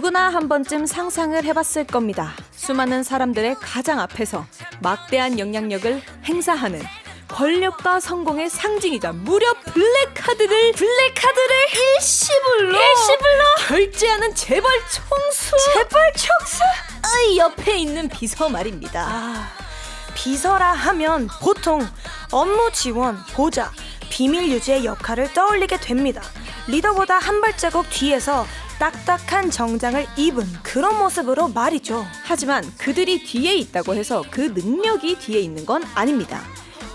누구나 한 번쯤 상상을 해봤을 겁니다. 수많은 사람들의 가장 앞에서 막대한 영향력을 행사하는 권력과 성공의 상징이자 무려 블랙카드를 일시불로 결제하는 재벌 총수 옆에 있는 비서 말입니다. 비서라 하면 보통 업무 지원, 보좌, 비밀 유지의 역할을 떠올리게 됩니다. 리더보다 한 발자국 뒤에서 딱딱한 정장을 입은 그런 모습으로 말이죠. 하지만 그들이 뒤에 있다고 해서 그 능력이 뒤에 있는 건 아닙니다.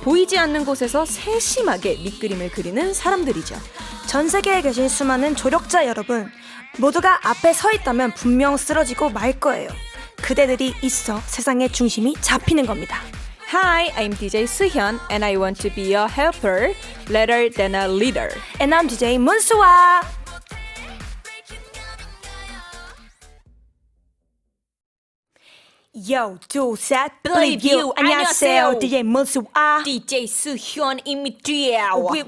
보이지 않는 곳에서 세심하게 밑그림을 그리는 사람들이죠. 전 세계에 계신 수많은 조력자 여러분, 모두가 앞에 서 있다면 분명 쓰러지고 말 거예요. 그대들이 있어 세상의 중심이 잡히는 겁니다. Hi, I'm DJ 수현 and I want to be a helper rather than a leader. And I'm DJ 문수아. Yo, do set, believe you. 안녕하세요, DJ 문수아. DJ 수현입니다. We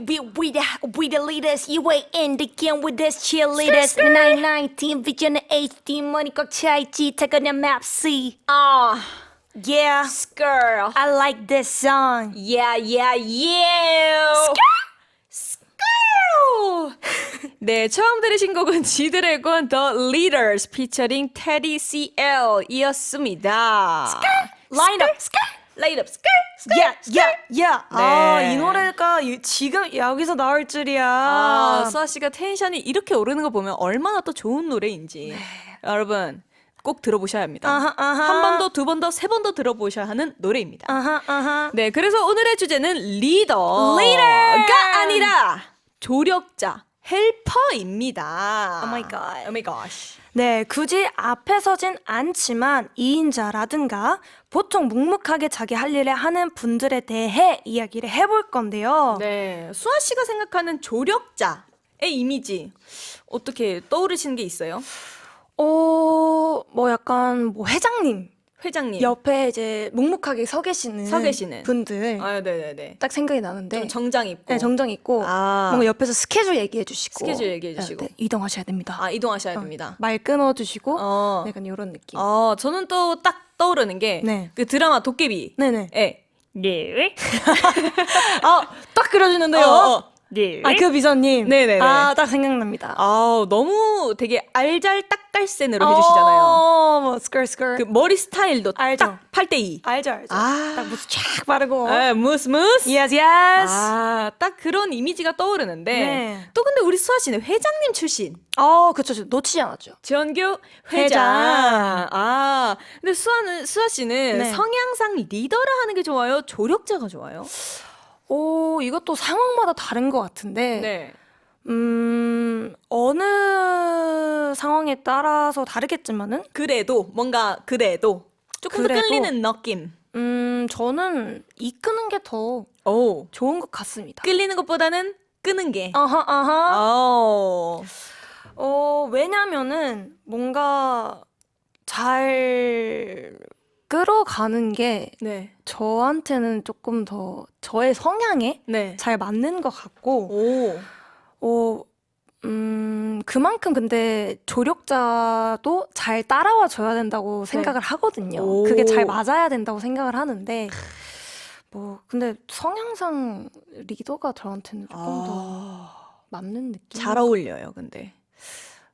the leaders, you ain't in the game with us cheerleaders. 919 vision HD money 꽉 차있지 타고난 map C. Yeah, Girl. I like this song. Yeah. 네, 처음 들으신 곡은 지드래곤 The Leaders featuring Teddy CL 이었습니다. Line up. Yeah. 네. 이 노래가 지금 여기서 나올 줄이야. 수아 씨가 텐션이 이렇게 오르는 거 보면 얼마나 또 좋은 노래인지. 여러분 꼭 들어보셔야 합니다. 한 번 더, 두 번 더, 세 번 더 들어보셔야 하는 노래입니다. 네, 그래서 오늘의 주제는 리더가 아니라 조력자, 헬퍼입니다. Oh my god. Oh my gosh. 네, 굳이 앞에 서진 않지만 2인자라든가 보통 묵묵하게 자기 할 일을 하는 분들에 대해 이야기를 해볼 건데요. 네, 수아 씨가 생각하는 조력자의 이미지 어떻게 떠오르시는 게 있어요? 뭐 약간 회장님 회장님. 옆에 이제 묵묵하게 서 계시는 분들 네네네. 딱 생각이 나는데 좀 정장 입고. 네, 정장 입고 뭔가 옆에서 스케줄 얘기해 주시고 스케줄 얘기해 주시고. 네, 이동하셔야 됩니다. 이동하셔야 됩니다. 말 끊어 주시고 약간 이런 느낌. 저는 또 딱 떠오르는 게 네. 그 드라마 도깨비. 네네. 네. 딱 그려주는데요. 네. 그 비서님. 네네네. 딱 생각납니다. 너무 되게 알잘딱깔센으로 해주시잖아요. 뭐 스컬. 그 머리 스타일도 알죠. 딱 8대2. 알죠. 딱 무슨 쫙 바르고. 무스. Yes. 딱 그런 이미지가 떠오르는데 네. 또 근데 우리 수아 씨는 회장님 출신. 그쵸. 놓치지 않았죠. 지원교 회장. 회장. 근데 수아 씨는 네. 성향상 리더를 하는 게 좋아요? 조력자가 좋아요? 이것도 상황마다 다른 것 같은데. 네. 어느 상황에 따라서 다르겠지만은. 그래도 조금 더 그래도. 끌리는 느낌. 저는 이끄는 게 더 좋은 것 같습니다. 끌리는 것보다는 끄는 게. 왜냐면은 뭔가 잘 끌어가는 게 네. 저한테는 조금 더 저의 성향에 네. 잘 맞는 것 같고, 그만큼 근데 조력자도 잘 따라와 줘야 된다고 생각을 하거든요. 오. 그게 잘 맞아야 된다고 생각을 하는데, 근데 성향상 리더가 저한테는 조금 더 맞는 느낌? 잘 어울려요, 근데.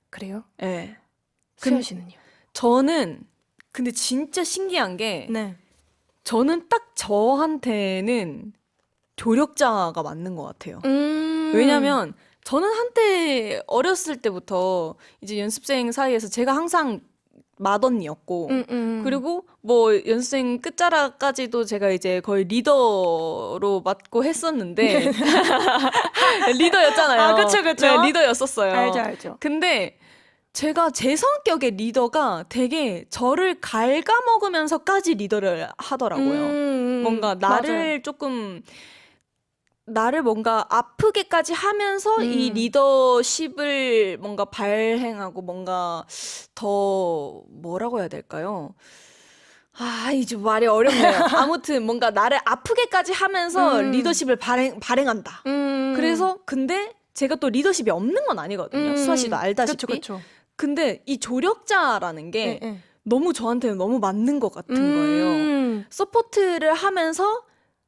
그래요? 네. 수현 씨는요? 저는 근데 진짜 신기한 게 네. 저는 딱 저한테는 조력자가 맞는 것 같아요. 왜냐면 저는 한때 어렸을 때부터 이제 연습생 사이에서 제가 항상 맏언니였고 그리고 뭐 연습생 끝자락까지도 제가 이제 거의 리더로 맡고 했었는데 리더였잖아요. 그쵸. 네, 리더였었어요. 알죠. 근데 제가 제 성격의 리더가 되게 저를 갉아먹으면서까지 리더를 하더라고요. 뭔가 나를 조금 나를 뭔가 아프게까지 하면서 이 리더십을 뭔가 발행하고 뭔가 더 뭐라고 해야 될까요? 이제 말이 어렵네요. 아무튼 뭔가 나를 아프게까지 하면서 리더십을 발행한다. 그래서 근데 제가 또 리더십이 없는 건 아니거든요. 수아 씨도 알다시피. 그쵸. 근데 이 조력자라는 게 네, 네. 너무 저한테는 너무 맞는 것 같은 거예요. 서포트를 하면서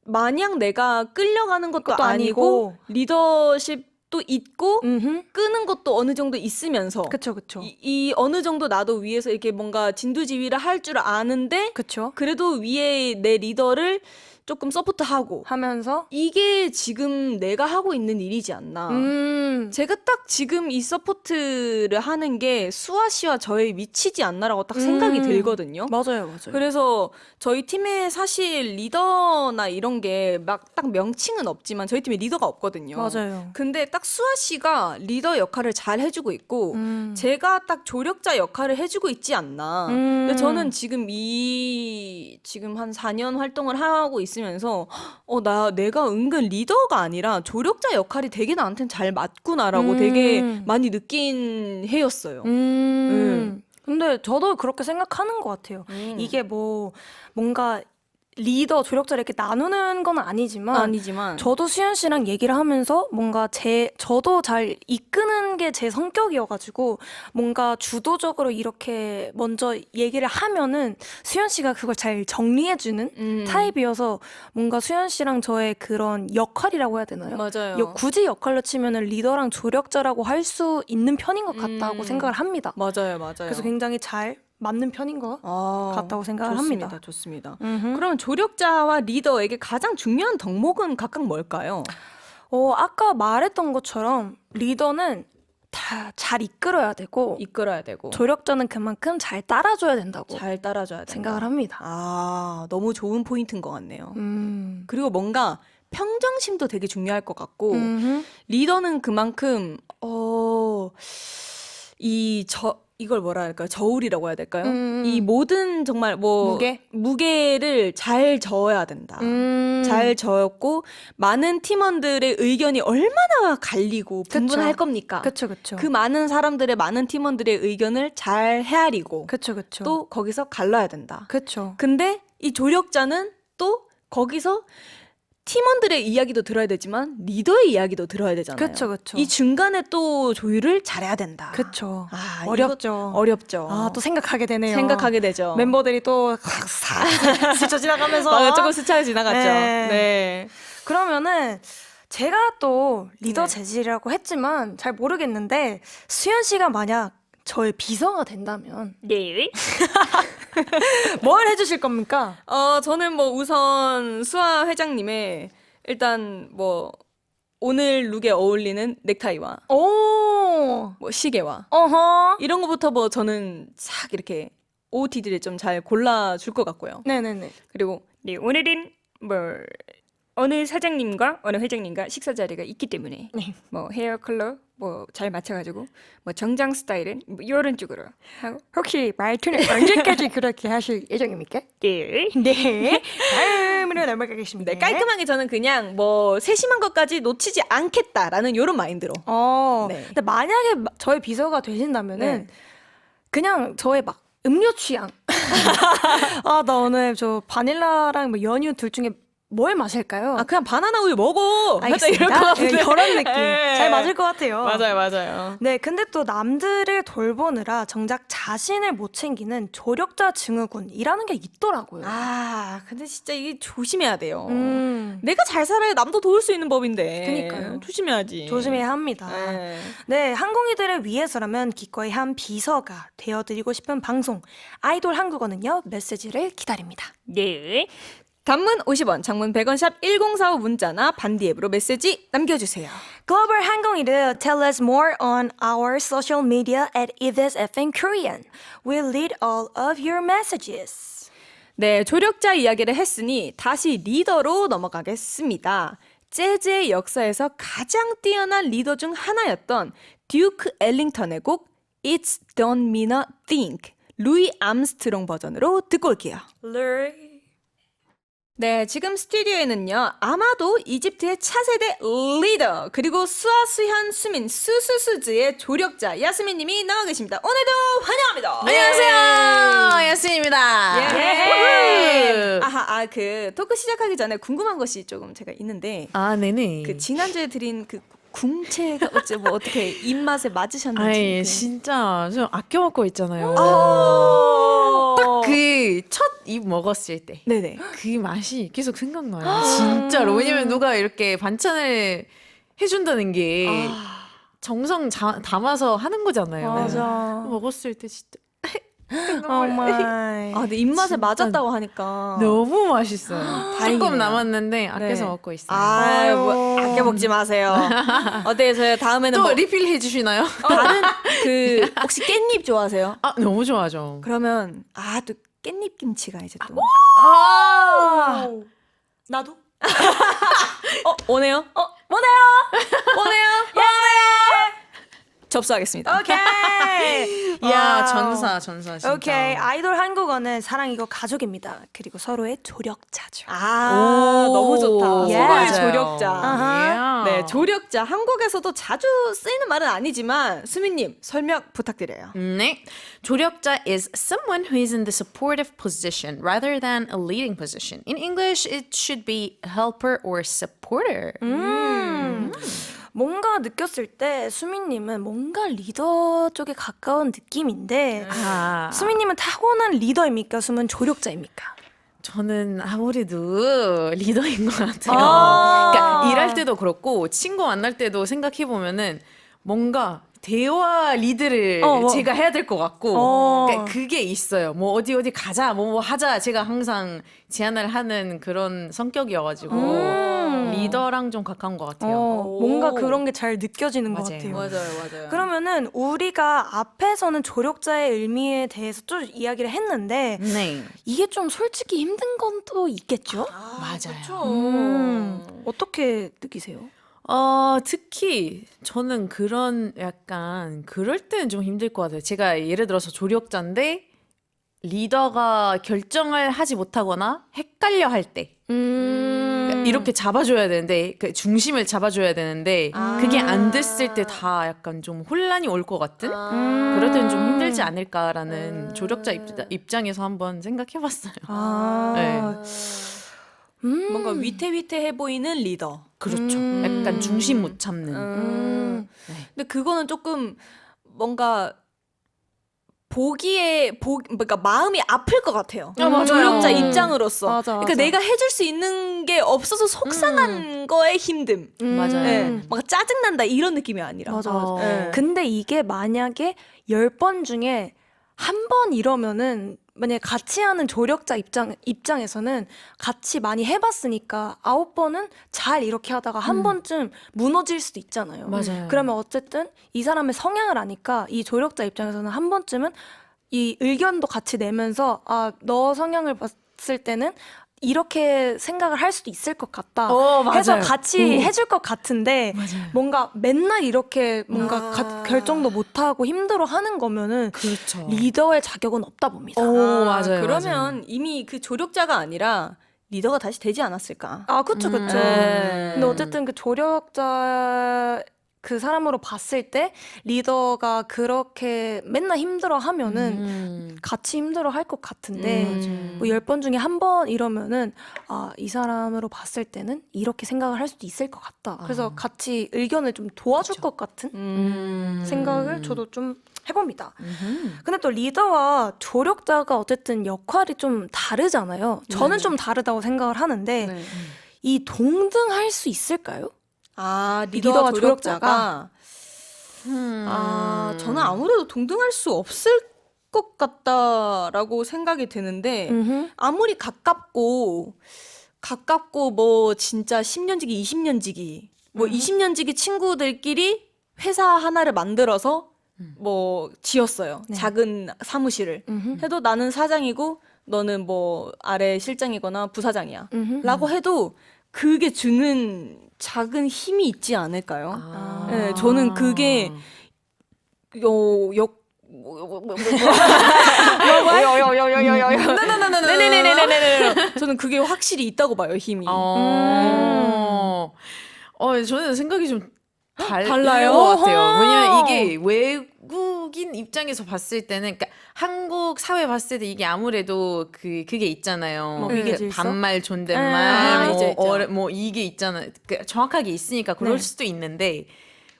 마냥 내가 끌려가는 것도 그것도 아니고 아니고. 리더십도 있고 음흠. 끄는 것도 어느 정도 있으면서 그쵸, 그쵸. 이 어느 정도 나도 위에서 이렇게 뭔가 진두지휘를 할 줄 아는데 그쵸. 그래도 위에 내 리더를 조금 서포트하고 하면서 이게 지금 내가 하고 있는 일이지 않나. 제가 딱 지금 이 서포트를 하는 게 수아 씨와 저의 위치지 않나라고 딱 생각이 들거든요. 맞아요, 맞아요. 그래서 저희 팀에 사실 리더나 이런 게 막 딱 명칭은 없지만 저희 팀에 리더가 없거든요. 맞아요. 근데 딱 수아 씨가 리더 역할을 잘 해주고 있고 제가 딱 조력자 역할을 해주고 있지 않나. 근데 저는 지금 지금 한 4년 활동을 하고 있으면서 내가 은근 리더가 아니라 조력자 역할이 되게 나한테는 잘 맞구나라고 되게 많이 느낀 해였어요. 근데 저도 그렇게 생각하는 것 같아요. 이게 뭔가 리더, 조력자 이렇게 나누는 건 아니지만 저도 수현 씨랑 얘기를 하면서 뭔가 저도 잘 이끄는 게 제 성격이어가지고 뭔가 주도적으로 이렇게 먼저 얘기를 하면은 수현 씨가 그걸 잘 정리해주는 타입이어서 뭔가 수현 씨랑 저의 그런 역할이라고 해야 되나요? 맞아요. 굳이 역할로 치면은 리더랑 조력자라고 할 수 있는 편인 것 같다고 생각을 합니다. 맞아요. 그래서 굉장히 잘 맞는 편인 것 같다고 생각을 좋습니다. 합니다. 좋습니다. 그럼 조력자와 리더에게 가장 중요한 덕목은 각각 뭘까요? 아까 말했던 것처럼 리더는 다 잘 이끌어야 되고 조력자는 그만큼 잘 따라줘야 된다고 잘 따라줘야 된다. 생각을 합니다. 너무 좋은 포인트인 것 같네요. 그리고 뭔가 평정심도 되게 중요할 것 같고 리더는 그만큼 이걸 뭐라 할까요? 저울이라고 해야 될까요? 이 모든 정말 무게를 잘 저어야 된다. 잘 저었고 많은 팀원들의 의견이 얼마나 갈리고 분분할 겁니까? 그쵸. 그 많은 팀원들의 의견을 잘 헤아리고 그쵸. 또 거기서 갈라야 된다. 그쵸. 근데 이 조력자는 또 거기서 팀원들의 이야기도 들어야 되지만 리더의 이야기도 들어야 되잖아요. 그쵸. 이 중간에 또 조율을 잘해야 된다. 그쵸. 어렵죠. 또 생각하게 되네요. 생각하게 되죠. 멤버들이 또 스쳐 지나가면서 맞아, 조금 스쳐 지나갔죠. 네. 그러면은 제가 또 리더 재질이라고 했지만 잘 모르겠는데 수현 씨가 만약 저의 비서가 된다면 네. 뭘 해주실 겁니까? 저는 우선 수아 회장님의 일단 오늘 룩에 어울리는 넥타이와 시계와 이런 거부터 저는 싹 이렇게 OOTD를 좀 잘 골라줄 것 같고요. 네네네. 그리고 오늘은 어느 사장님과 어느 회장님과 식사 자리가 있기 때문에 헤어 컬러 잘 맞춰가지고 정장 스타일은 이런 쪽으로 하고 혹시 말투는 언제까지 그렇게 하실 예정입니까? 네. 다음으로 넘어가겠습니다. 네, 깔끔하게 저는 그냥 세심한 것까지 놓치지 않겠다라는 이런 마인드로. 네. 근데 만약에 저의 비서가 되신다면은 그냥 저의 음료 취향. 나 오늘 저 바닐라랑 연유 둘 중에 뭘 마실까요? 그냥 바나나 우유 먹어. 알겠습니다. 이럴 것 같은데. 이런 느낌. 잘 맞을 것 같아요. 맞아요. 네, 근데 또 남들을 돌보느라 정작 자신을 못 챙기는 조력자 증후군이라는 게 있더라고요. 근데 진짜 이게 조심해야 돼요. 음. 내가 잘 살아야 남도 도울 수 있는 법인데. 그니까요. 조심해야지. 조심해야 합니다. 네, 항공이들을 위해서라면 기꺼이 한 비서가 되어드리고 싶은 방송 아이돌 한국어는요, 메시지를 기다립니다. 네. 단문 50원, 장문 100원 샵 1045 문자나 반디 앱으로 메시지 남겨주세요. 글로벌 항공이들 tell us more on our social media at EVSFM Korean. We'll read all of your messages. 네, 조력자 이야기를 했으니 다시 리더로 넘어가겠습니다. 재즈의 역사에서 가장 뛰어난 리더 중 하나였던 듀크 엘링턴의 곡 It's Don't Mean a Thing 루이 암스트롱 버전으로 듣고 올게요. 네, 지금 스튜디오에는요, 아마도 이집트의 차세대 리더, 그리고 수아, 수현, 수민, 수수수즈의 조력자, 야스민님이 나와 계십니다. 오늘도 환영합니다. 안녕하세요. 야스민입니다. 예. 토크 시작하기 전에 궁금한 것이 조금 제가 있는데, 네네. 지난주에 드린 궁채가 어째 뭐 어떻게 입맛에 맞으셨는지. 아이 진짜 좀 아껴 먹고 있잖아요. 딱 그 첫 입 먹었을 때. 네네. 그 맛이 계속 생각나요. 진짜로. 왜냐면 누가 이렇게 반찬을 해준다는 게 정성 담아서 하는 거잖아요. 맞아. 먹었을 때 진짜 오 마이. 아, 근데 입맛에 진짜 맞았다고 하니까. 너무 맛있어요. 다행이네요. 조금 남았는데 아껴서 네. 먹고 있어요. 아유, 뭐, 아유. 아껴 먹지 마세요. 어때서요? 다음에는 또 뭐 리필 해주시나요? 다른 그 혹시 깻잎 좋아하세요? 아 너무 좋아하죠. 그러면 또 깻잎 김치가 이제 또 아. 나도? 오네요? 뭐네요? 오네요? 접수하겠습니다. 오케이. 야 전사 진짜. 오케이. 아이돌 한국어는 사랑이고 가족입니다. 그리고 서로의 조력자죠. 아, 오. 너무 좋다. 예. 서로의 맞아요. 조력자. 아하. 네, 조력자. 한국에서도 자주 쓰이는 말은 아니지만 수민님 설명 부탁드려요. 네. 조력자 is someone who is in the supportive position rather than a leading position. In English, it should be helper or supporter. 뭔가 느꼈을 때 수민님은 뭔가 리더 쪽에 가까운 느낌인데 아, 수민님은 타고난 리더입니까? 수민 조력자입니까? 저는 아무래도 리더인 것 같아요. 아. 그러니까 일할 때도 그렇고 친구 만날 때도 생각해 보면은 뭔가 대화 리드를 뭐. 제가 해야 될 것 같고 어. 그러니까 그게 있어요. 뭐 어디 가자, 뭐 하자. 제가 항상 제안을 하는 그런 성격이어가지고 리더랑 좀 가까운 것 같아요. 뭔가 그런 게 잘 느껴지는 것 맞아요. 같아요. 맞아요. 그러면은 우리가 앞에서는 조력자의 의미에 대해서 좀 이야기를 했는데 네, 이게 좀 솔직히 힘든 건 또 있겠죠? 맞아요. 어떻게 느끼세요? 특히 저는 그런 약간 그럴 때는 좀 힘들 것 같아요. 제가 예를 들어서 조력자인데 리더가 결정을 하지 못하거나 헷갈려 할 때. 그러니까 이렇게 잡아줘야 되는데 그 중심을 잡아줘야 되는데 그게 안 됐을 때 다 약간 좀 혼란이 올 것 같은 그럴 때는 좀 힘들지 않을까라는 조력자 입장에서 한번 생각해봤어요. 네. 뭔가 위태위태해 보이는 리더. 그렇죠. 약간 중심 못 잡는. 네. 근데 그거는 조금 뭔가 그러니까 마음이 아플 것 같아요. 맞아요. 조력자 입장으로서. 맞아, 그러니까 맞아. 내가 해줄 수 있는 게 없어서 속상한 거에 힘듦. 맞아요. 네. 막 짜증난다 이런 느낌이 아니라. 맞아. 네. 근데 이게 만약에 10번 중에 한 번 이러면은 만약에 같이 하는 조력자 입장에서는 같이 많이 해봤으니까 9번은 잘 이렇게 하다가 한 번쯤 무너질 수도 있잖아요. 맞아요. 그러면 어쨌든 이 사람의 성향을 아니까 이 조력자 입장에서는 한 번쯤은 이 의견도 같이 내면서 너 성향을 봤을 때는 이렇게 생각을 할 수도 있을 것 같다 맞아요. 해서 같이 해줄 것 같은데 뭔가 맨날 이렇게 뭔가 결정도 못하고 힘들어하는 거면은 그렇죠. 리더의 자격은 없다 봅니다. 맞아요. 그러면 맞아요. 이미 그 조력자가 아니라 리더가 다시 되지 않았을까? 그쵸. 네. 근데 어쨌든 그 조력자 그 사람으로 봤을 때 리더가 그렇게 맨날 힘들어 하면은 같이 힘들어 할 것 같은데 뭐 10번 중에 한 번 이러면은 이 사람으로 봤을 때는 이렇게 생각을 할 수도 있을 것 같다. 그래서 같이 의견을 좀 도와줄 것 같은 생각을 저도 좀 해봅니다. 근데 또 리더와 조력자가 어쨌든 역할이 좀 다르잖아요. 저는 좀 다르다고 생각을 하는데 네. 이 동등할 수 있을까요? 리더와 리더와 조력자가 조력자가 저는 아무래도 동등할 수 없을 것 같다라고 생각이 드는데 아무리 가깝고 뭐 진짜 10년지기 20년지기 뭐 20년지기 친구들끼리 회사 하나를 만들어서 뭐 지었어요. 작은 사무실을 해도 나는 사장이고 너는 뭐 아래 실장이거나 부사장이야 라고 해도 그게 주는 작은 힘이 있지 않을까요? 네, 저는 그게 네네네네네네. 저는 그게 확실히 있다고 봐요, 힘이. 저는 생각이 좀 달라요? 것 같아요. 왜냐면 이게 외국 한국인 입장에서 봤을 때는 그러니까 한국 사회 봤을 때 이게 아무래도 그게 있잖아요. 뭐 위계 그 질서? 반말 존댓말 있죠, 있죠. 뭐 이게 있잖아요. 그 정확하게 있으니까 그럴 네. 수도 있는데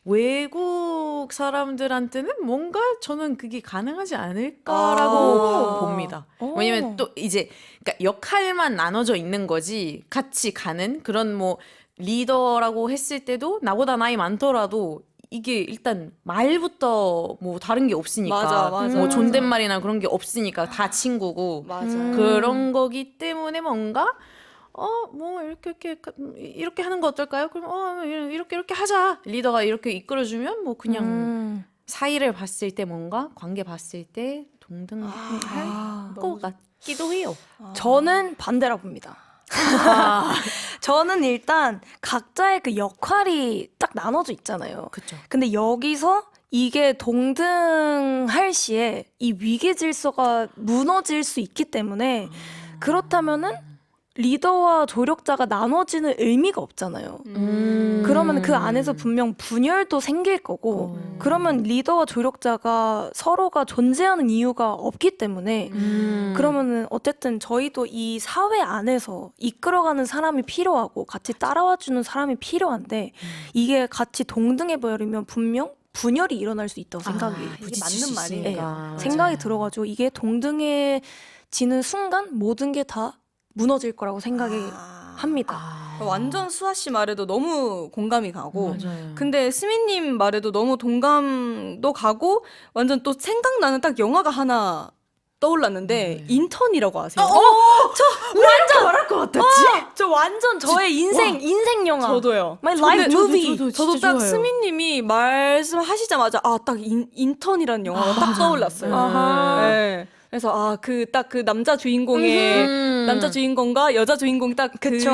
외국 사람들한테는 뭔가 저는 그게 가능하지 않을까라고 봅니다. 왜냐면 또 이제 그러니까 역할만 나눠져 있는 거지 같이 가는 그런 뭐 리더라고 했을 때도 나보다 나이 많더라도 이게 일단 말부터 뭐 다른 게 없으니까 맞아, 맞아. 뭐 존댓말이나 그런 게 없으니까 다 친구고 맞아. 그런 거기 때문에 뭔가 뭐 이렇게 하는 거 어떨까요? 그럼 이렇게 하자. 리더가 이렇게 이끌어주면 뭐 그냥 사이를 봤을 때 뭔가 관계 봤을 때 동등할 것 같기도 해요. 저는 반대라고 봅니다. 저는 일단 각자의 그 역할이 딱 나눠져 있잖아요. 그쵸. 근데 여기서 이게 동등할 시에 이 위계 질서가 무너질 수 있기 때문에 그렇다면은 리더와 조력자가 나눠지는 의미가 없잖아요. 그러면 그 안에서 분명 분열도 생길 거고 그러면 리더와 조력자가 서로가 존재하는 이유가 없기 때문에 그러면은 어쨌든 저희도 이 사회 안에서 이끌어가는 사람이 필요하고 같이 따라와주는 사람이 필요한데 이게 같이 동등해 버리면 분명 분열이 일어날 수 있다고 생각이 이게 맞는 말이니까. 생각이 들어가지고 이게 동등해지는 순간 모든 게 다 무너질 거라고 생각이 합니다. 완전 수아 씨 말에도 너무 공감이 가고 맞아요. 근데 스미님 말에도 너무 동감도 가고 완전 또 생각나는 딱 영화가 하나 떠올랐는데 인턴이라고 아세요? 완전 말할 것 같았지? 저 완전 저의 인생 영화. 저도요. My life 근데 movie. 저도 딱 스미님이 말씀하시자마자 딱 인턴이라는 영화가 딱 떠올랐어요. 아하. 네. 그래서 그 남자 주인공의 남자 주인공과 여자 주인공이 딱 그 그쵸.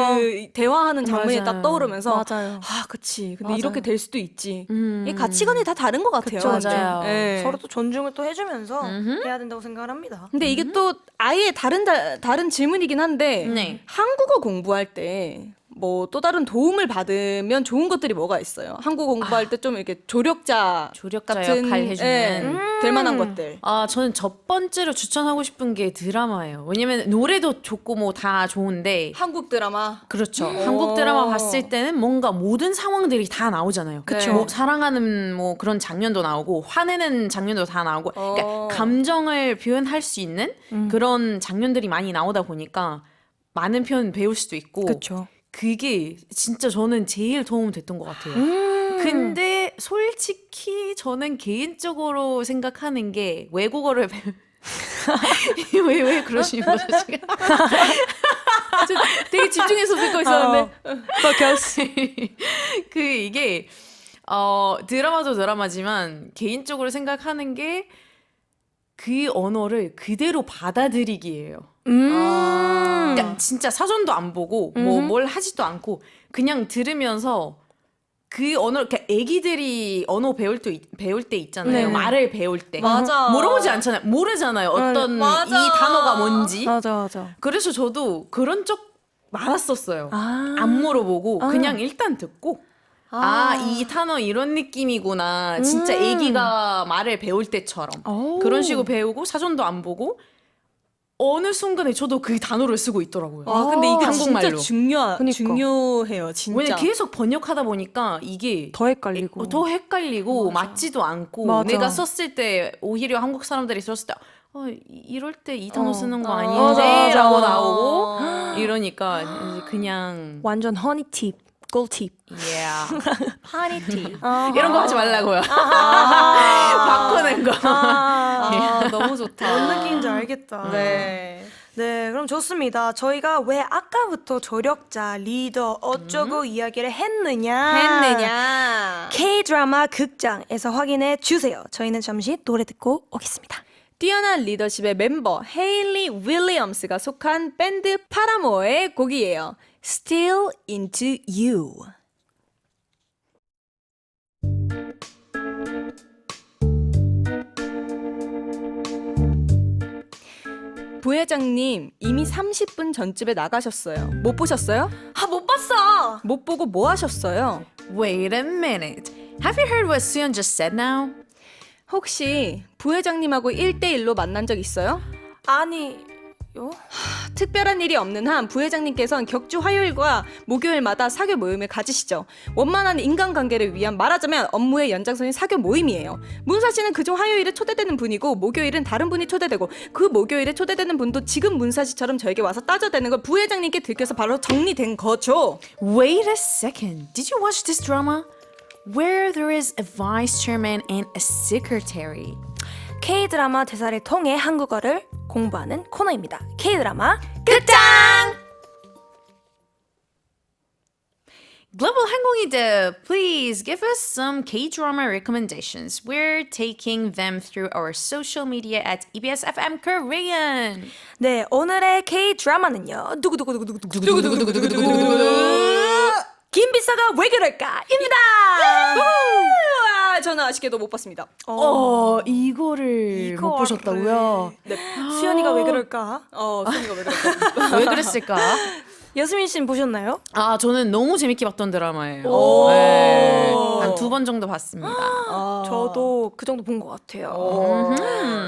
대화하는 장면이 맞아요. 딱 떠오르면서 맞아요. 그치. 근데 맞아요. 이렇게 될 수도 있지. 이 가치관이 다 다른 것 같아요. 그쵸, 근데. 맞아요. 네. 서로 또 존중을 또 해주면서 해야 된다고 생각을 합니다. 근데 이게 또 아예 다른 질문이긴 한데 네. 한국어 공부할 때 뭐 또 다른 도움을 받으면 좋은 것들이 뭐가 있어요? 한국어 공부할 때 좀 이렇게 조력자 역할 해주는. 될 만한 것들. 저는 첫 번째로 추천하고 싶은 게 드라마예요. 왜냐면 노래도 좋고 뭐 다 좋은데 한국 드라마. 그렇죠. 한국 드라마 봤을 때는 뭔가 모든 상황들이 다 나오잖아요. 그쵸. 뭐 사랑하는 뭐 그런 장면도 나오고 화내는 장면도 다 나오고 그러니까 감정을 표현할 수 있는 그런 장면들이 많이 나오다 보니까 많은 표현 배울 수도 있고 그쵸. 그게 진짜 저는 제일 도움 됐던 것 같아요. 근데 솔직히 저는 개인적으로 생각하는 게 외국어를 왜 그러시는 거죠 지금? 되게 집중해서 듣고 있었는데. 그 이게 드라마도 드라마지만 개인적으로 생각하는 게 그 언어를 그대로 받아들이기예요. 그러니까 진짜 사전도 안 보고 뭐 뭘 하지도 않고 그냥 들으면서 그 언어, 그러니까 애기들이 언어 배울 때 있잖아요. 네. 말을 배울 때. 맞아. 물어보지 않잖아요. 모르잖아요. 어떤 맞아. 이 단어가 뭔지. 맞아. 그래서 저도 그런 적 많았었어요. 아. 안 물어보고 그냥 일단 듣고 이 단어 이런 느낌이구나. 진짜 애기가 말을 배울 때처럼 오. 그런 식으로 배우고 사전도 안 보고 어느 순간에 저도 그 단어를 쓰고 있더라고요. 근데 이게 한국말로. 진짜 그니까. 중요해요. 진짜. 왜냐면 계속 번역하다 보니까 이게 더 헷갈리고. 더 헷갈리고 맞지도 않고 맞아. 내가 썼을 때 오히려 한국 사람들이 썼을 때 이럴 때 이 단어 쓰는 거 맞아, 아닌데 맞아. 라고 나오고 이러니까 이제 그냥 완전 허니 팁, 꿀 팁. 파니 티. 이런 거 하지 말라고요. 바꾸는 거. 너무 좋다. 뭔 느낌인지 알겠다. 네. 네, 그럼 좋습니다. 저희가 왜 아까부터 조력자, 리더 어쩌고 이야기를 했느냐? K-드라마 극장에서 확인해 주세요. 저희는 잠시 노래 듣고 오겠습니다. 뛰어난 리더십의 멤버 헤일리 윌리엄스가 속한 밴드 파라모어의 곡이에요. Still Into You. 부회장님 이미 30분 전쯤에 나가셨어요. 못 보셨어요? 못 봤어. 못 보고 뭐 하셨어요? Wait a minute. Have you heard what Suyeon just said now? 혹시 부회장님하고 1대1로 만난 적 있어요? 아니요. 특별한 일이 없는 한 부회장님께서는 격주 화요일과 목요일마다 사교 모임을 가지시죠. 원만한 인간관계를 위한 말하자면 업무의 연장선인 사교 모임이에요. 문사 씨는 그중 화요일에 초대되는 분이고 목요일은 다른 분이 초대되고 그 목요일에 초대되는 분도 지금 문사 씨처럼 저에게 와서 따져대는 걸 부회장님께 들켜서 바로 정리된 거죠. Wait a second. Did you watch this drama? Where there is a vice chairman and a secretary. K-드라마 대사를 통해 한국어를 공부하는 코너입니다. K-드라마 끝장! Global 항공이들, please give us some K-drama recommendations. We're taking them through our social media at EBS FM Korean. 네, 오늘의 K-드라마는요. 김비서가 왜 그럴까?입니다. 저는 아쉽게도 못 봤습니다. 이거를 못 보셨다고요? 네. 수연이가 왜 그럴까? 소니가 왜 그럴까? 왜 그랬을까? 여수민 씨는 보셨나요? 아, 저는 너무 재밌게 봤던 드라마예요. 오. 네, 한 2번 정도 봤습니다. 저도 그 정도 본 것 같아요.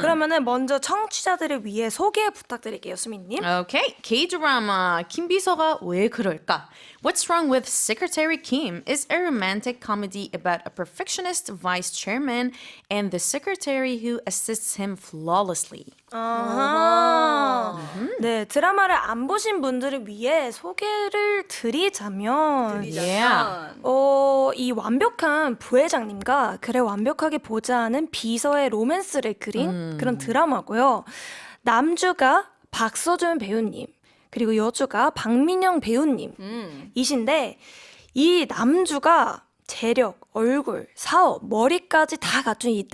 그러면은 먼저 청취자들을 위해 소개 부탁드릴게요, 수민님. Okay, K-drama 김비서가 왜 그럴까? What's Wrong with Secretary Kim is a romantic comedy about a perfectionist vice chairman and the secretary who assists him flawlessly. 아하. 네, 드라마를 안 보신 분들을 위해 소개를 드리자면 Yeah. 이 완벽한 부회장님과 그래 완벽하게 보자 하는 비서의 로맨스를 그린 그런 드라마고요. 남주가 박서준 배우님, 그리고 여주가 박민영 배우님이신데 이 남주가 재력, 얼굴, 사업, 머리까지 다 갖춘 이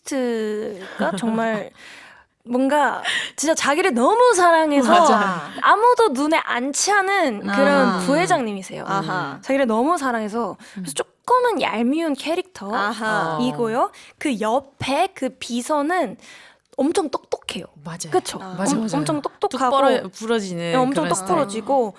나르시스트가 정말 뭔가 진짜 자기를 너무 사랑해서 맞아. 아무도 눈에 안 치는 그런 부회장님이세요. 아하. 자기를 너무 사랑해서 그래서 조금은 얄미운 아하. 캐릭터이고요. 그 옆에 그 비서는 엄청 똑똑해요. 맞아요. 그쵸? 맞아요. 엄청 뚝 똑똑하고 부러지는 네, 엄청 그런 똑 스타일. 부러지고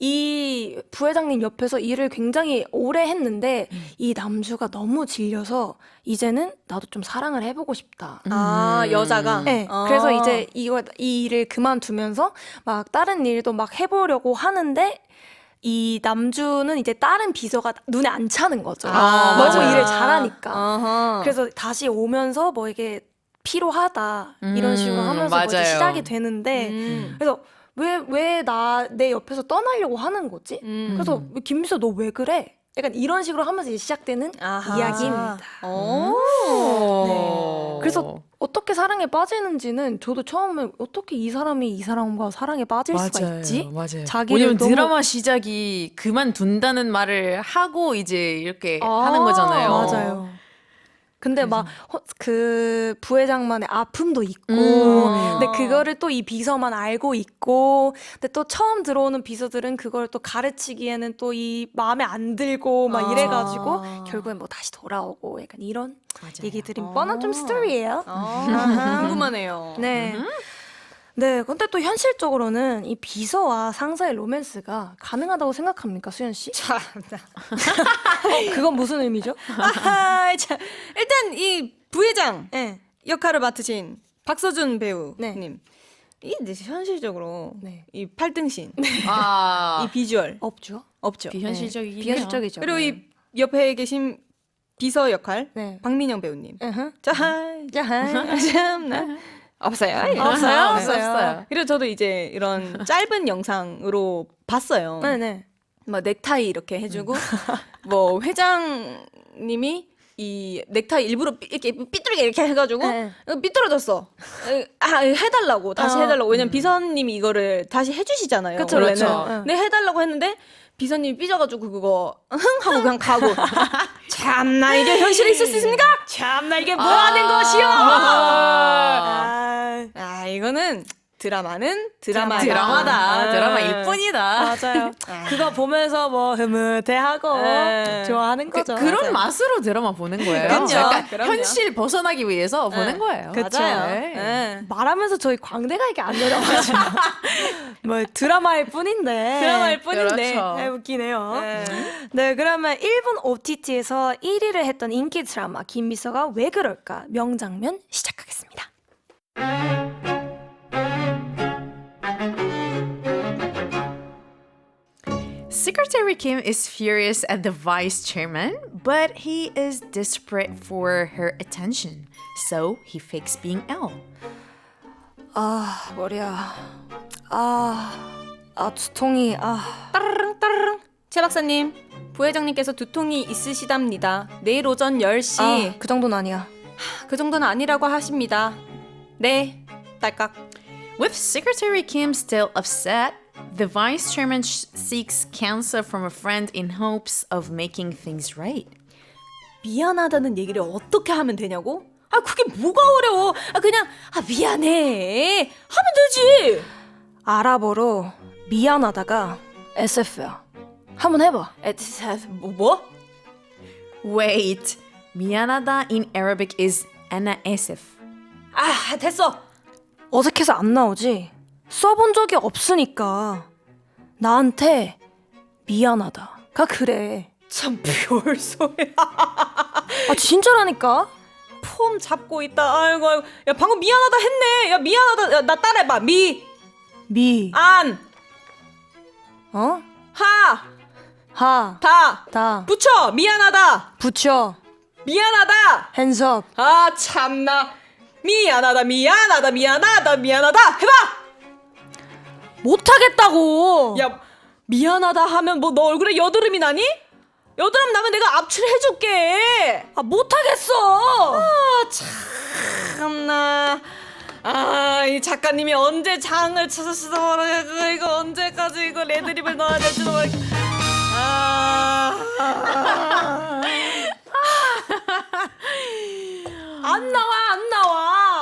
이 부회장님 옆에서 일을 굉장히 오래 했는데 이 남주가 너무 질려서 이제는 나도 좀 사랑을 해보고 싶다. 여자가? 네, 그래서 이제 이 일을 그만두면서 막 다른 일도 막 해보려고 하는데 이 남주는 이제 다른 비서가 눈에 안 차는 거죠. 너무 맞아요. 일을 잘하니까. 아하. 그래서 다시 오면서 뭐 이게 필요하다 이런 식으로 하면서 뭐 이제 맞아요. 시작이 되는데 그래서 왜 내 옆에서 떠나려고 하는 거지? 그래서 김비서 너 왜 그래? 약간 이런 식으로 하면서 이제 시작되는 아하. 이야기입니다. 네. 그래서 어떻게 사랑에 빠지는지는 저도 처음에 어떻게 이 사람이 이 사람과 사랑에 빠질 수가 있지? 맞아요. 자기를 왜냐면 너무- 드라마 시작이 그만둔다는 말을 하고 이제 이렇게 하는 거잖아요. 맞아요. 근데 막 그 부회장만의 아픔도 있고, 근데 그거를 또 이 비서만 알고 있고, 근데 또 처음 들어오는 비서들은 그걸 또 가르치기에는 또 이 마음에 안 들고 막 이래가지고 결국엔 뭐 다시 돌아오고 약간 이런 얘기들이 뻔한 좀 스토리예요. 궁금하네요. 네. 네, 근데 또 현실적으로는 이 비서와 상사의 로맨스가 가능하다고 생각합니까, 수연 씨? 참나. 그건 무슨 의미죠? 아하, 자, 일단 이 부회장 네. 역할을 맡으신 박서준 배우님. 네. 이 현실적으로 네. 이 팔등신, 아, 이 비주얼 없죠. 없죠. 비현실적이긴 해요. 비현실적이죠. 그리고 이 옆에 계신 비서 역할 네. 박민영 배우님. 으흠. 자, 참나. 없어요. 없어요. 그리고 저도 이제 이런 짧은 영상으로 봤어요. 네네. 뭐 넥타이 이렇게 해주고 뭐 회장님이 이 넥타이 일부러 이렇게 삐뚤게 이렇게 해가지고 네. 삐뚤어졌어. 해달라고 다시 해달라고. 왜냐면 비서님이 이거를 다시 해주시잖아요. 그쵸, 원래는. 그쵸. 근데 해달라고 했는데 비서님이 삐져가지고 그거 흥 하고 그냥 가고. 참나 이게 현실에 있을 수 있습니까? 참나 이게 뭐 하는 것이요? 이거는 드라마는 드라마다. 드라마다. 드라마일 뿐이다. 맞아요. 그거 보면서 뭐 흐뭇해하고 네. 좋아하는 거죠. 그런 맛으로 드라마 보는 거예요. 그럼요. 약간 그럼요. 현실 벗어나기 위해서 보는 거예요. 그쵸. 맞아요. 네. 네. 말하면서 저희 광대가 이게 안 내려가지고 뭐 드라마일 뿐인데 드라마일 뿐인데. 그렇죠. 네, 웃기네요. 네. 네, 그러면 일본 OTT에서 1위를 했던 인기 드라마 김미서가 왜 그럴까 명장면 시작하겠습니다. Secretary Kim is furious at the vice chairman, but he is desperate for her attention. So he fakes being ill. 아, 머리야. 두통이. 따르릉 따르릉. 최 박사님, 부회장님께서 두통이 있으시답니다. 내일 오전 10시. 그 정도는 아니야. 그 정도는 아니라고 하십니다. 네, 딸깍. With Secretary Kim still upset, the vice chairman seeks counsel from a friend in hopes of making things right. 미안하다는 얘기를 어떻게 하면 되냐고? 아, 그게 뭐가 어려워? 아, 그냥 미안해 하면 되지. 아랍어로 미안하다가 SF야. 한번 해봐. 뭐? Wait, 미안하다 in Arabic is ana asif. 아, 됐어. 어색해서 안 나오지? 써본 적이 없으니까 나한테 미안하다가 그래. 참 별소리야. 아 진짜라니까? 폼 잡고 있다. 아이고, 아이고. 야, 방금 미안하다 했네. 야, 미안하다. 야, 나 따라해봐. 안, 어? 하, 다 다. 붙여. 미안하다. 붙여 미안하다. 핸즈업. 아, 참나. 미안하다. 해봐. 못하겠다고. 야, 미안하다 하면 뭐 너 얼굴에 여드름이 나니? 여드름 나면 내가 압출해줄게. 아 못하겠어. 참나. 아, 이 작가님이 언제 장을 찾으시다 말이야. 이거 언제까지 이거 레드립을 넣어야 될지도 모르겠. 안 나와.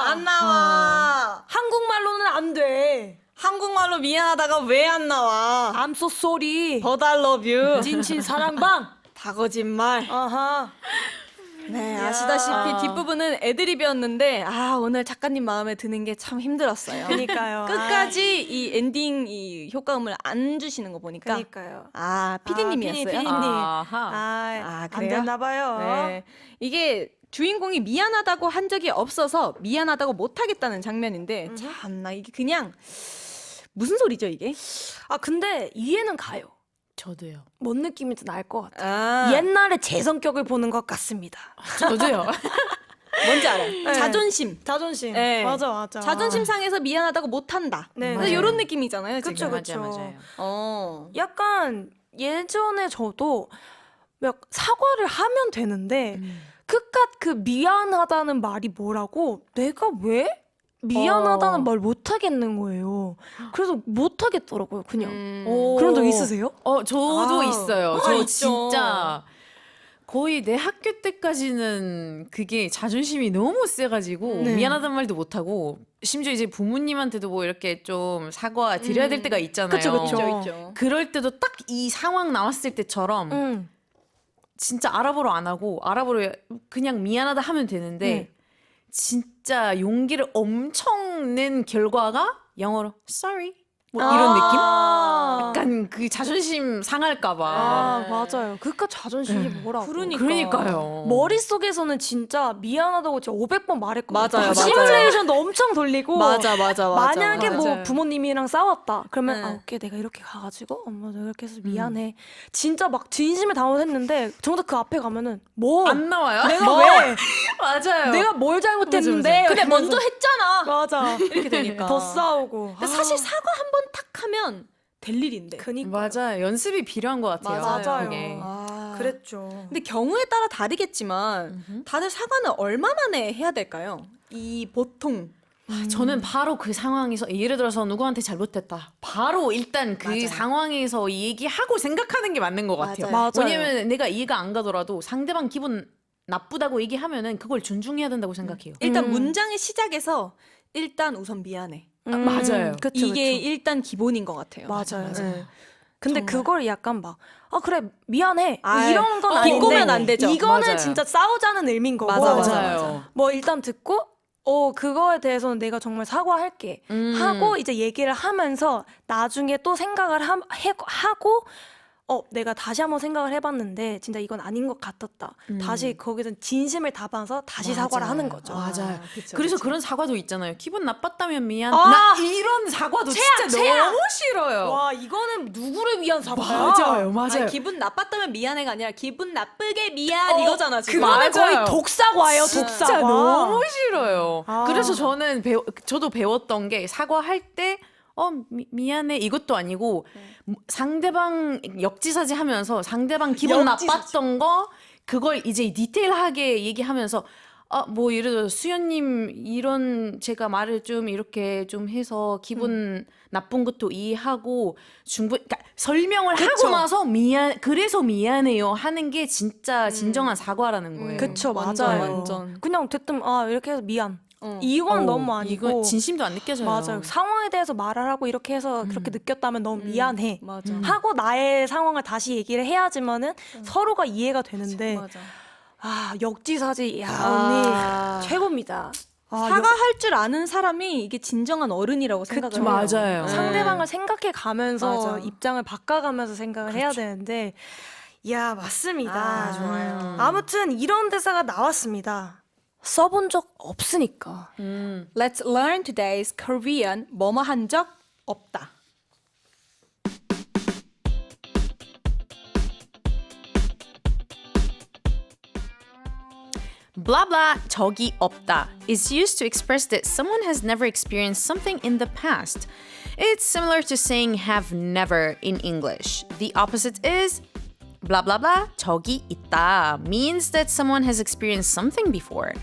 안 나와. 한국말로는 안 돼. 한국말로 미안하다가 왜 안 나와? I'm so sorry. But I love you. 진친 사랑방. 다 거짓말. 아하. 네, 아시다시피 뒷부분은 애드립이었는데 오늘 작가님 마음에 드는 게 참 힘들었어요. 그니까요. 끝까지 이 엔딩 이 효과음을 안 주시는 거 보니까 그니까요. PD님이었어요. 피디님. 아하. 안 그래요? 됐나 봐요. 네. 이게 주인공이 미안하다고 한 적이 없어서 미안하다고 못하겠다는 장면인데 참나 이게 그냥 무슨 소리죠 이게? 근데 이해는 가요. 저도요. 뭔 느낌인지 알 것 같아요. 옛날에 제 성격을 보는 것 같습니다. 저도요. 뭔지 알아요. 자존심. 자존심. 네. 맞아. 자존심 상해서 미안하다고 못한다. 네, 그래서 맞아요. 이런 느낌이잖아요. 그쵸, 지금. 그쵸. 맞아요. 약간 예전에 저도 막 사과를 하면 되는데 그깟 그 미안하다는 말이 뭐라고 내가 왜 미안하다는 말 못하겠는 거예요. 그래서 못하겠더라고요 그냥. 그런 적 있으세요? 저도 있어요. 저 있죠. 진짜 거의 내 학교 때까지는 그게 자존심이 너무 세가지고 네. 미안하다는 말도 못하고 심지어 이제 부모님한테도 뭐 이렇게 좀 사과 드려야 될 때가 있잖아요. 그쵸. 있죠. 그럴 때도 딱 이 상황 나왔을 때처럼 진짜 아랍어로 안 하고 아랍어로 그냥 미안하다 하면 되는데 진짜 용기를 엄청 낸 결과가 영어로 sorry 뭐 이런 느낌? 약간 그 자존심 상할까봐. 맞아요. 그깟 자존심이 뭐라고. 그러니까요. 머릿속에서는 진짜 미안하다고 진짜 500번 말했거든요. 맞아요. 시뮬레이션도 엄청 돌리고. 맞아. 만약에 뭐 맞아요. 부모님이랑 싸웠다. 그러면 네. 오케이 내가 이렇게 가가지고 엄마 내가 이렇게 해서 미안해. 진짜 막 진심을 담아했는데 정작 그 앞에 가면은 뭐 안 나와요? 내가 왜 맞아요. 내가 뭘 잘못했는데 근데 이러면서. 먼저 했잖아. 맞아 이렇게 되니까. 더 싸우고. 근데 사실 사과 한 번 탁 하면 될 일인데. 그니까 맞아요. 연습이 필요한 것 같아요. 맞아요. 그게. 그랬죠. 근데 경우에 따라 다르겠지만 다들 사과는 얼마 만에 해야 될까요? 이 보통 저는 바로 그 상황에서 예를 들어서 누구한테 잘못했다. 바로 일단 그 맞아요. 상황에서 얘기하고 생각하는 게 맞는 것 같아요. 맞아요. 왜냐면 내가 이해가 안 가더라도 상대방 기분 나쁘다고 얘기하면은 그걸 존중해야 된다고 생각해요. 일단 문장의 시작에서 일단 우선 미안해. 맞아요. 그쵸, 이게 그쵸. 일단 기본인 것 같아요. 맞아요. 맞아요. 네. 근데 정말. 그걸 약간 막 그래 미안해 아이, 이런 건 아닌데 비꼬면 안 되죠. 이거는 맞아요. 진짜 싸우자는 의미인 거고 맞아요. 뭐 일단 듣고 그거에 대해서는 내가 정말 사과할게 하고 이제 얘기를 하면서 나중에 또 생각을 하고 내가 다시 한번 생각을 해봤는데 진짜 이건 아닌 것 같았다. 다시 거기서 진심을 담아서 다시 사과를 하는 거죠. 맞아요. 그쵸, 그래서 그쵸. 그런 사과도 있잖아요. 기분 나빴다면 미안. 아! 나 이런 사과도 진짜 최악! 너무 싫어요. 와 이거는 누구를 위한 사과야? 맞아요, 맞아요. 아니, 기분 나빴다면 미안해가 아니라 기분 나쁘게 미안 이거잖아 지금. 그거는 거의 맞아요. 독사과예요. 진짜 독사과. 너무 싫어요. 아. 그래서 저도 배웠던 게 사과할 때 미안해 이것도 아니고 상대방 역지사지 하면서 상대방 기분 나빴던 거 그걸 이제 디테일하게 얘기하면서 뭐 예를 들어 수연님 이런 제가 말을 좀 이렇게 좀 해서 기분 나쁜 것도 이해하고 충분히 그러니까 설명을 하고 나서 그래서 미안해요 하는 게 진짜 진정한 사과라는 거예요. 그쵸 완전, 맞아요. 완전. 그냥 대뜸 이렇게 해서 미안. 이건 너무 아니고 이거 진심도 안 느껴져요. 맞아요. 상황에 대해서 말을 하고 이렇게 해서 그렇게 느꼈다면 너무 미안해. 맞아. 하고 나의 상황을 다시 얘기를 해야지만은 서로가 이해가 되는데 맞아. 역지사지 야 아. 언니 최고입니다. 사과할 줄 아는 사람이 이게 진정한 어른이라고 생각을 그쵸. 해요. 맞아요. 네. 상대방을 생각해 가면서 맞아. 입장을 바꿔가면서 생각을 해야 되는데 야 맞습니다. 좋아요. 아무튼 이런 대사가 나왔습니다. 써본 적 없으니까. Let's learn today's Korean. 뭐뭐 한 적 없다. Blah blah 저기 없다 is used to express that someone has never experienced something in the past. It's similar to saying have never in English. The opposite is blah blah blah 저기 있다 means that someone has experienced something before.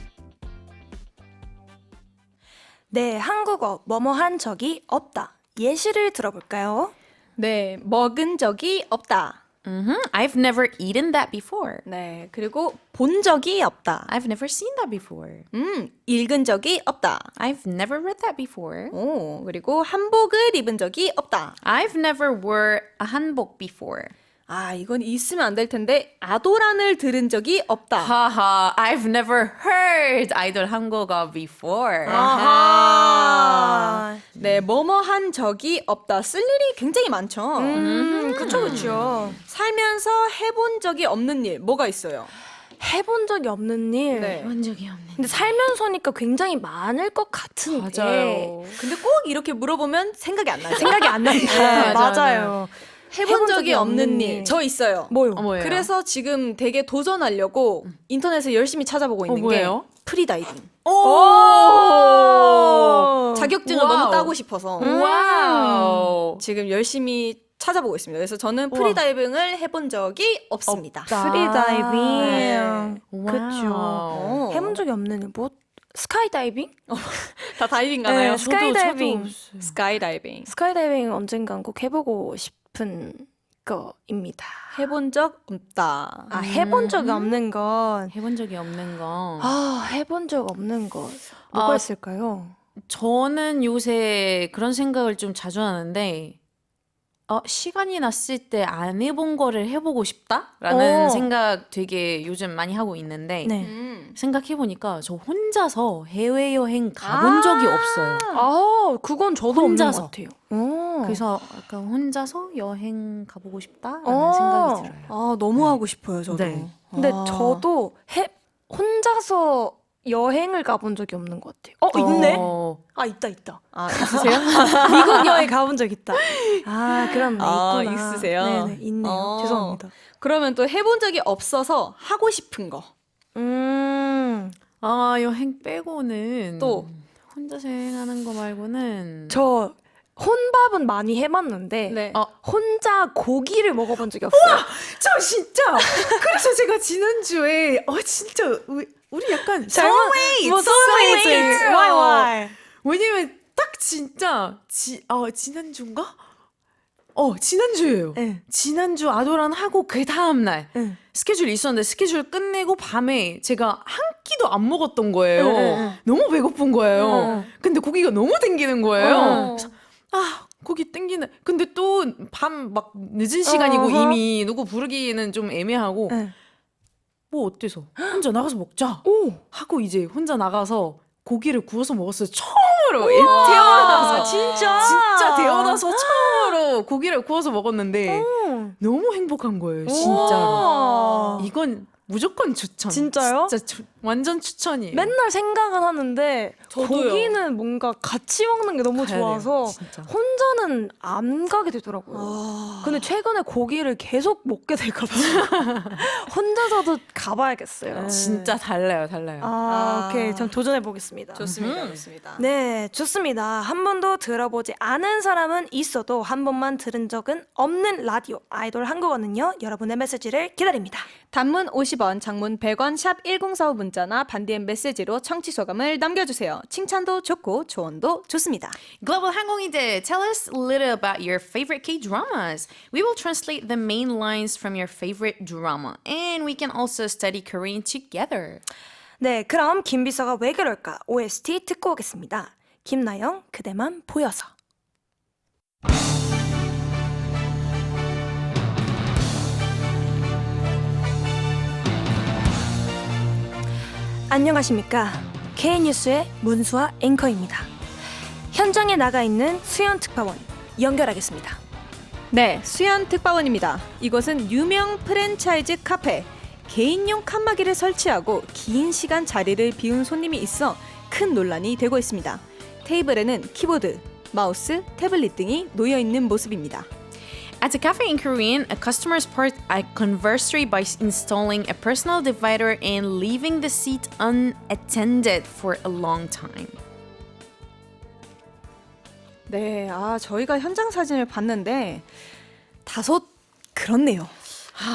네, 한국어 뭐뭐 한 적이 없다. 예시를 들어볼까요? 네, 먹은 적이 없다. I've never eaten that before. 네, 그리고 본 적이 없다. I've never seen that before. 읽은 적이 없다. I've never read that before. 오, 그리고 한복을 입은 적이 없다. I've never wore a 한복 before. 이건 있으면 안 될 텐데 아도란을 들은 적이 없다. 하하, I've never heard 아이돌 한국어 before. 아하. 네, 뭐뭐 한 적이 없다. 쓸 일이 굉장히 많죠. 그쵸, 그쵸. 살면서 해본 적이 없는 일 뭐가 있어요? 해본 적이 없는 일. 네. 해본 적이 없네. 근데 살면서니까 굉장히 많을 것 같은데. 근데 꼭 이렇게 물어보면 생각이 안 나요. 생각이 안 난다. 네, 맞아요. 해본 적이 없는 일. 저 있어요. 뭐요? 뭐예요? 그래서 지금 되게 도전하려고 인터넷에 열심히 찾아보고 있는 게 뭐예요? 프리다이빙. 오! 자격증을 와우. 너무 따고 싶어서 와우. 지금 열심히 찾아보고 있습니다. 그래서 저는 프리다이빙을 해본 적이 없습니다. 프리다이빙. 와우. 그쵸. 해본 적이 없는 일. 뭐? 스카이다이빙? 다 다이빙 가나요? 네, 스카이다이빙. 스카이다이빙. 스카이다이빙 언젠간 꼭 해보고 싶은 거입니다. 해본 적 없다. 해본 적이 없는 건. 해본 적이 없는 거. 해본 적 없는 것. 뭐가 아, 있을까요? 저는 요새 그런 생각을 좀 자주 하는데, 시간이 났을 때 안 해본 거를 해보고 싶다라는 오. 생각 되게 요즘 많이 하고 있는데, 네. 생각해보니까 저 혼자서 해외여행 가본 적이 없어요. 그건 저도 혼자서. 없는 것 같아요. 오. 그래서 약간 혼자서 여행 가보고 싶다라는 어. 생각이 들어요. 너무 하고 싶어요, 저도. 네. 근데 저도 혼자서 여행을 가본 적이 없는 것 같아요. 있네? 있다. 있으세요? 미국 여행 가본 적 있다. 그럼 있구나. 있으세요? 네네, 있네요. 죄송합니다. 그러면 또 해본 적이 없어서 하고 싶은 거. 여행 빼고는 또? 혼자서 여행하는 거 말고는 저 혼밥은 많이 해봤는데 네. 혼자 고기를 먹어본 적이 없어요. 저 진짜 그래서 제가 지난주에 진짜 우리 약간 soulmates, 뭐 soulmates. Why? 왜냐면 딱 진짜 지난주인가 지난주예요. 네. 지난주 아도란 하고 그 다음날 네. 스케줄이 있었는데 스케줄 끝내고 밤에 제가 한 끼도 안 먹었던 거예요. 네. 너무 배고픈 거예요. 근데 고기가 너무 땡기는 거예요. 그래서 고기 땡기네. 근데 또 밤 막 늦은 시간이고 이미 누구 부르기는 좀 애매하고 네. 뭐 어때서 혼자 나가서 먹자 하고 이제 혼자 나가서 고기를 구워서 먹었어요. 처음으로 태어나서 진짜 태어나서 처음으로 고기를 구워서 먹었는데 너무 행복한 거예요. 진짜로. 이건 무조건 추천. 진짜요? 진짜 완전 추천이에요. 맨날 생각은 하는데 저도요. 고기는 뭔가 같이 먹는 게 너무 가야 좋아서 돼요, 진짜. 혼자는 안 가게 되더라고요. 근데 최근에 고기를 계속 먹게 될까 봐요. 혼자서도 가봐야겠어요. 진짜 달라요. 오케이. 전 도전해 보겠습니다. 좋습니다. 좋습니다. 네, 좋습니다. 한 번도 들어보지 않은 사람은 있어도 한 번만 들은 적은 없는 라디오 아이돌 한국어는요. 여러분의 메시지를 기다립니다. 단문 50원, 장문 100원, 샵 1045 문자나 반디엠 메시지로 청취 소감을 남겨주세요. 칭찬도 좋고 조언도 좋습니다. Global 항공이들, tell us a little about your favorite K-dramas. We will translate the main lines from your favorite drama, and we can also study Korean together. 네, 그럼 김비서가 왜 그럴까 OST 듣고 오겠습니다. 김나영, 그대만 보여서. 안녕하십니까. K뉴스의 문수아 앵커입니다. 현장에 나가 있는 수연 특파원 연결하겠습니다. 네, 수연 특파원입니다. 이곳은 유명 프랜차이즈 카페. 개인용 칸막이를 설치하고 긴 시간 자리를 비운 손님이 있어 큰 논란이 되고 있습니다. 테이블에는 키보드, 마우스, 태블릿 등이 놓여 있는 모습입니다. At a cafe in Korean, a customer sparked a conversary by installing a personal divider and leaving the seat unattended for a long time. 네, 저희가 현장 사진을 봤는데 다소 그렇네요.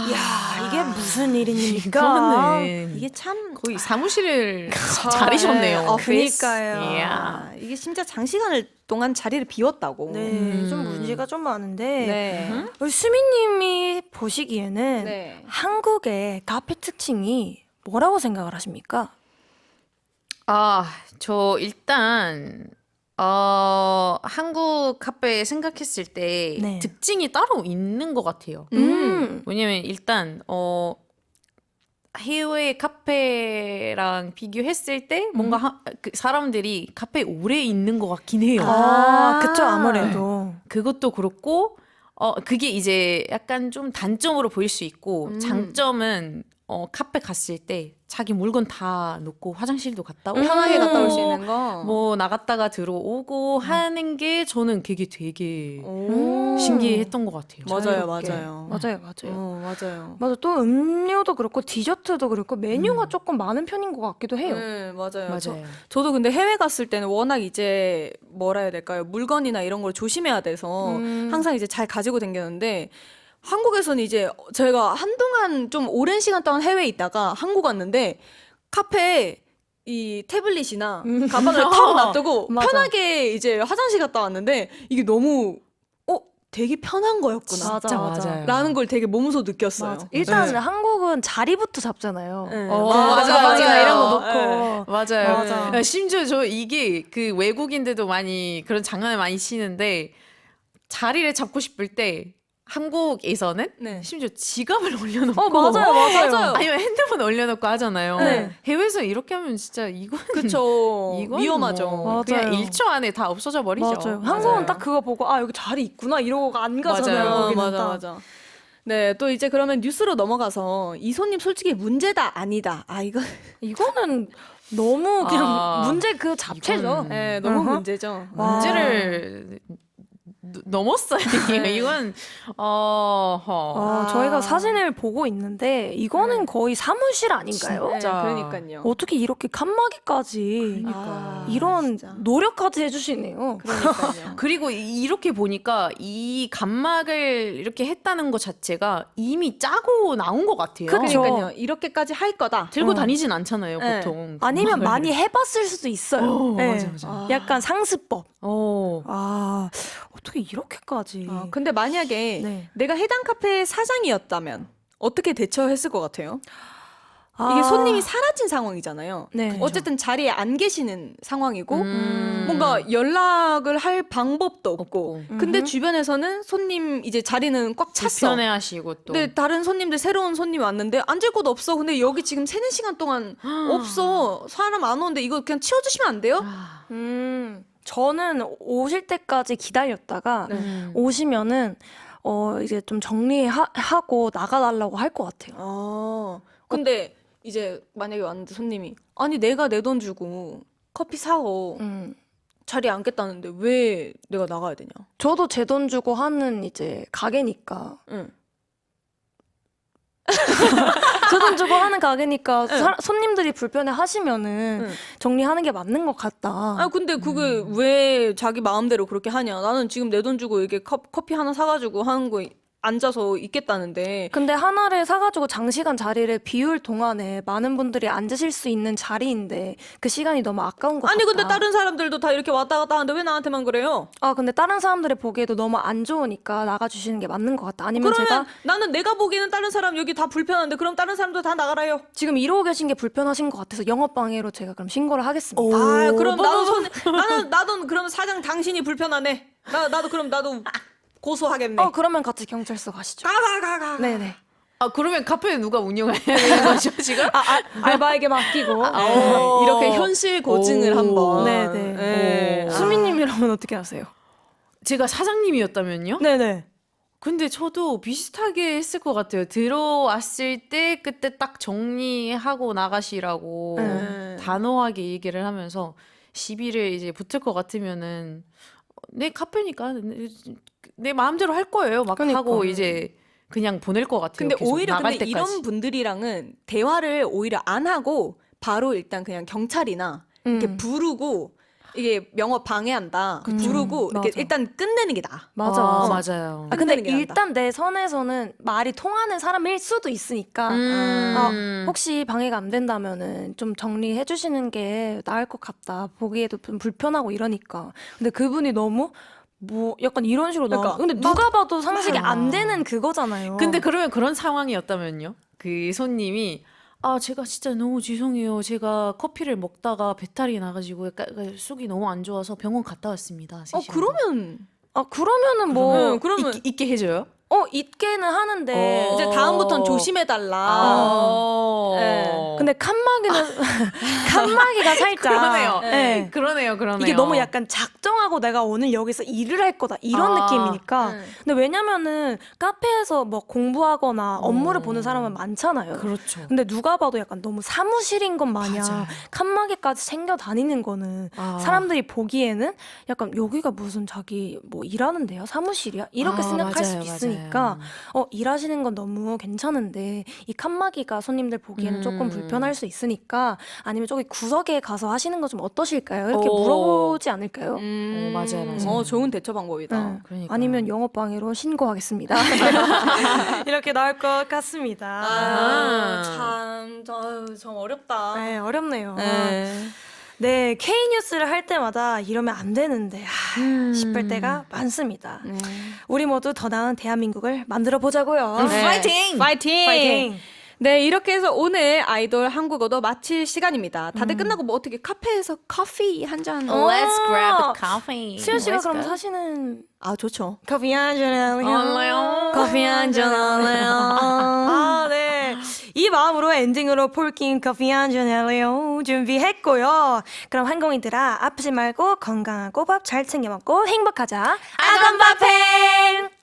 이야, 이게 무슨 일입니까? 이거는 이게 참 거의 사무실을 차리셨네요. 그러니까요. Yeah. 이게 진짜 장시간을 동안 자리를 비웠다고. 네, 좀 문제가 좀 많은데 네. 우리 수민님이 보시기에는 네. 한국의 카페 특징이 뭐라고 생각을 하십니까? 저 일단 한국 카페 생각했을 때 네. 특징이 따로 있는 것 같아요. 왜냐면 일단 해외 카페랑 비교했을 때 뭔가 그 사람들이 카페에 오래 있는 것 같긴 해요. 그쵸, 아무래도. 그것도 그렇고 그게 이제 약간 좀 단점으로 보일 수 있고 장점은 카페 갔을 때 자기 물건 다 놓고 화장실도 갔다 오고 편하게 갔다 올 수 있는 거. 뭐 나갔다가 들어오고 하는 게 저는 그게 되게 오. 신기했던 것 같아요. 맞아요, 자유롭게. 맞아요. 맞아요. 맞아요. 맞아, 또 음료도 그렇고 디저트도 그렇고 메뉴가 조금 많은 편인 것 같기도 해요. 네, 맞아요. 맞아요. 저도 근데 해외 갔을 때는 워낙 이제 뭐라 해야 될까요? 물건이나 이런 걸 조심해야 돼서 항상 이제 잘 가지고 다녔는데 한국에서는 이제 제가 한동안 좀 오랜 시간 동안 해외에 있다가 한국 왔는데 카페에 이 태블릿이나 가방을 탁 놔두고 맞아. 편하게 이제 화장실 갔다 왔는데 이게 너무 되게 편한 거였구나. 진짜 맞아요. 라는 걸 되게 몸소 느꼈어요. 맞아. 일단 네. 한국은 자리부터 잡잖아요. 네. 가방이나 이런 거 놓고. 맞아요. 맞아. 야, 심지어 저 이게 그 외국인들도 많이 그런 장난을 많이 치는데 자리를 잡고 싶을 때 한국에서는 네. 심지어 지갑을 올려놓고 맞아요. 아니면 핸드폰 올려놓고 하잖아요. 네. 해외에서 이렇게 하면 진짜 이건 그쵸. 이건 위험하죠. 뭐 그냥 맞아요. 1초 안에 다 없어져 버리죠. 맞아요. 한국은 딱 그거 보고 여기 자리 있구나 이러고 안 가잖아요. 맞아요. 거기는 딱. 맞아. 네, 또 이제 그러면 뉴스로 넘어가서 이 손님 솔직히 문제다 아니다. 이거는 너무 그냥 아, 문제 그 자체죠. 이건- 네, 너무 어허. 문제죠. 문제를 넘었어요. 이건 저희가 사진을 보고 있는데 이거는 거의 사무실 아닌가요? 네, 진짜. 그러니까요. 어떻게 이렇게 칸막이까지 이런 진짜. 노력까지 해주시네요. 그러니까요. 그리고 이렇게 보니까 이 간막을 이렇게 했다는 것 자체가 이미 짜고 나온 것 같아요. 그쵸. 그러니까요. 이렇게까지 할 거다. 들고 다니진 않잖아요, 네. 보통. 아니면 간막을. 많이 해봤을 수도 있어요. 네. 맞아. 약간 상습법. 어. 어떻게 어떻게 이렇게까지? 근데 만약에 네. 내가 해당 카페의 사장이었다면 어떻게 대처했을 것 같아요? 아. 이게 손님이 사라진 상황이잖아요. 네. 어쨌든 자리에 안 계시는 상황이고 뭔가 연락을 할 방법도 없고. 근데 주변에서는 손님 이제 자리는 꽉 찼어. 불편해하시고 또. 근데 다른 손님들 새로운 손님이 왔는데 앉을 곳 없어. 근데 여기 지금 3-4시간 동안 없어. 사람 안 오는데 이거 그냥 치워주시면 안 돼요? 저는 오실 때까지 기다렸다가 네. 오시면은 이제 좀 정리하고 나가달라고 할 것 같아요. 근데 이제 만약에 왔는데 손님이 아니 내가 내 돈 주고 커피 사고 자리에 앉겠다는데 왜 내가 나가야 되냐? 저도 제 돈 주고 하는 이제 가게니까. 응. 제 돈 주고 하는 가게니까 손님들이 불편해 하시면은 응. 정리하는 게 맞는 것 같다. 근데 그게 왜 자기 마음대로 그렇게 하냐? 나는 지금 내 돈 주고 이게 커피 하나 사가지고 하는 거 앉아서 있겠다는데. 근데 하나를 사가지고 장시간 자리를 비울 동안에 많은 분들이 앉으실 수 있는 자리인데 그 시간이 너무 아까운 것 같다. 아니 근데 다른 사람들도 다 이렇게 왔다 갔다 하는데 왜 나한테만 그래요? 근데 다른 사람들이 보기에도 너무 안 좋으니까 나가주시는 게 맞는 것 같다. 아니면 그러면 제가 나는 내가 보기에는 다른 사람 여기 다 불편한데 그럼 다른 사람도 다 나가라요. 지금 이러고 계신 게 불편하신 것 같아서 영업방해로 제가 그럼 신고를 하겠습니다. 그럼 나도 그러면 사장 당신이 불편하네. 나도 고소하겠네. 그러면 같이 경찰서 가시죠. 가. 네네. 그러면 카페 누가 운영해야 되는 거죠, 지금? 알바에게 맡기고. 이렇게 현실 고증을 한번. 네네. 네. 수민님이라면 어떻게 하세요? 제가 사장님이었다면요? 네네. 근데 저도 비슷하게 했을 것 같아요. 들어왔을 때 그때 딱 정리하고 나가시라고 단호하게 얘기를 하면서 시비를 이제 붙을 것 같으면은 내 카페니까 내 마음대로 할 거예요. 막 그러니까. 하고 이제 그냥 보낼 것 같아요. 근데 계속 오히려 나갈 근데 때까지. 이런 분들이랑은 대화를 오히려 안 하고 바로 일단 그냥 경찰이나 이렇게 부르고 이게 영업 방해한다. 부르고 이렇게 맞아. 일단 끝내는 게 나아. 맞아. 맞아요. 근데 끝내는 게 일단 내 선에서는 말이 통하는 사람일 수도 있으니까 혹시 방해가 안 된다면은 좀 정리해 주시는 게 나을 것 같다. 보기에도 좀 불편하고 이러니까. 근데 그분이 너무 뭐 약간 이런 식으로 나와. 그러니까. 근데 누가 봐도 상식이 안 되는 그거잖아요. 근데 그러면 그런 상황이었다면요? 그 손님이 제가 진짜 너무 죄송해요. 제가 커피를 먹다가 배탈이 나가지고 약간 속이 너무 안 좋아서 병원 갔다 왔습니다. 그러면 그러면은 뭐 그러면 있게 해줘요? 있게는 하는데 이제 다음부턴 조심해 달라. 네. 근데 칸막이가 살짝 그러네요. 네. 그러네요. 이게 너무 약간 작정하고 내가 오늘 여기서 일을 할 거다 이런 느낌이니까. 근데 왜냐면은 카페에서 뭐 공부하거나 업무를 보는 사람은 많잖아요. 그렇죠. 근데 누가 봐도 약간 너무 사무실인 것 마냥 맞아요. 칸막이까지 챙겨 다니는 거는 사람들이 보기에는 약간 여기가 무슨 자기 뭐 일하는데요? 사무실이야? 이렇게 생각할 수도 있으니까 일하시는 건 너무 괜찮은데 이 칸막이가 손님들 보기에는 조금 불편할 수 있으니까 아니면 저기 구석에 가서 하시는 거 좀 어떠실까요? 이렇게 물어보지 않을까요? 맞아요. 좋은 대처 방법이다. 네. 그러니까요. 아니면 영업방해로 신고하겠습니다. 이렇게 나올 것 같습니다. 참 어렵다. 네, 어렵네요. 네. 네, K뉴스를 할 때마다 이러면 안 되는데 싶을 때가 많습니다. 우리 모두 더 나은 대한민국을 만들어 보자고요. 네. 파이팅! 파이팅! 네, 이렇게 해서 오늘 아이돌 한국어도 마칠 시간입니다. 다들 끝나고 뭐 어떻게 카페에서 커피 한 잔. Let's grab a coffee. 수현 씨가 Let's 그럼 go. 사시는 좋죠. 커피 한 잔 할래요? 커피 한 잔 할래요? 네. 이 마음으로 엔딩으로 폴킹 커피 한 잔 할래요 준비했고요. 그럼 한공이들아 아프지 말고 건강하고 밥 잘 챙겨 먹고 행복하자. 아건바팽!